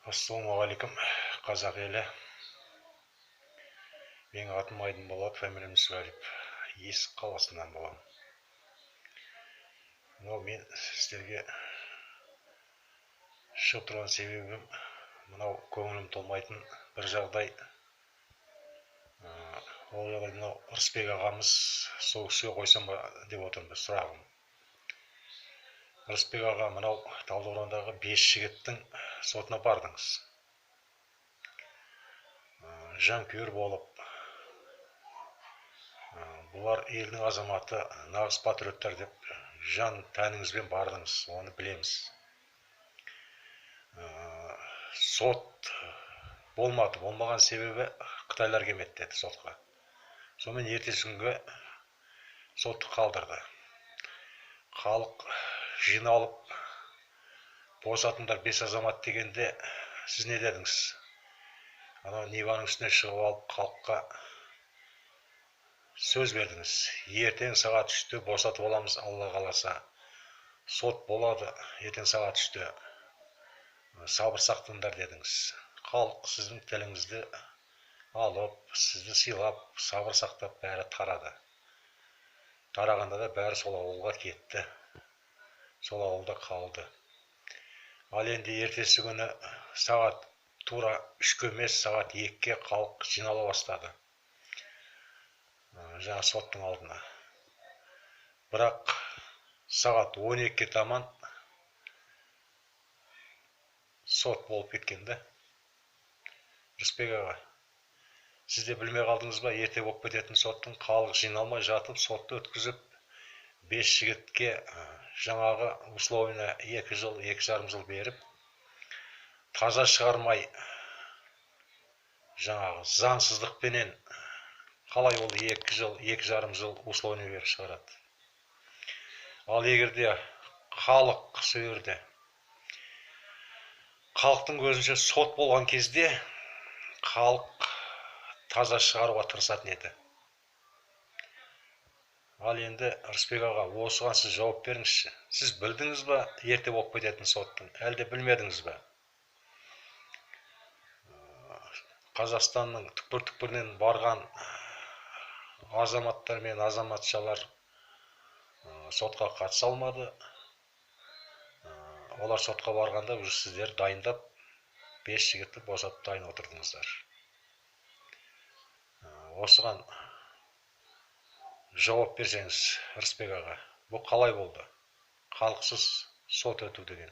Ассалаумағалейкум, қазақ елі. Менің атым Айдынболат, фамилиям Мүсірәлиев. Есік қаласынан боламын. Мен сіздерге шығып тұрған себебім, мынау көңілім толмайтын бір жағдай. Ол жағдай мынау Ырысбек ағамыз, сол кісіге қойсам ба деп отырмын сұрағым. Ырысбек аға, мынау Талдықорғандағы 5 жігіттің сотына бардыңыз. Жанкүйер болып, бұлар елдің азаматы, нағыз патриоттар деп жан тәніңізбен бардыңыз, оны білеміз. Сот болмады, болмаған себебі Қытайлар келмеді деді сотқа. Сонымен ертесі күнге сотты қалдырды. Халық жиналып босатыңдар 5 азамат дегенде сіз не дедіңіз? Анау Ниваның үстіне шығып алып халыққа сөз бердіңіз. Ертең сағат 3-те босатып аламыз, Алла қаласа. Сот болады, ертең сағат 3-те. Сабыр сақтаңдар дедіңіз. Халық сіздің тіліңізді алып, сізді сыйлап, сабыр сақтап бәрі тарады. Тарағанда да бәрі сол ауылға кетті. Сол ауылда қалды. Ал енді ертесі күні сағат тура 3-ке емес, сағат 2-ке халық жинала бастады. Жаңа соттың алдына. Бірақ сағат 12-ке таман сот болып кеткенде. Рысбек аға, сіз де білмей қалдыңыз ба, ерте болып кететін соттың? Халық жиналмай жатып, сотты өткізіп, 5 жігітке жаңағы условиена 2 жыл, 2,5 жыл беріп, таза шығармай, жаңағы заңсыздықпенен қалай ол 2 жыл, 2,5 жыл условиена беріп шығарады. Ал егерде халық сөйерде, халықтың көзінше сот болған кезде халық таза шығаруға тырысатын еді. Ал енді Ырысбек аға, осыған сіз жауап беріңізші. Сіз білдіңіз ба ерте болып кететін соттың, әлде білмедіңіз ба? Қазақстанның түкпір-түкпірінен барған азаматтар мен азаматшалар сотқа қатыса алмады. Олар сотқа барғанда уже сіздер дайындап 5 жігітті босатып дайын отырдыңыздар. Осыған жауап берсеңіз, Ырысбек аға, бұл қалай болды? Халықсыз сот өту деген.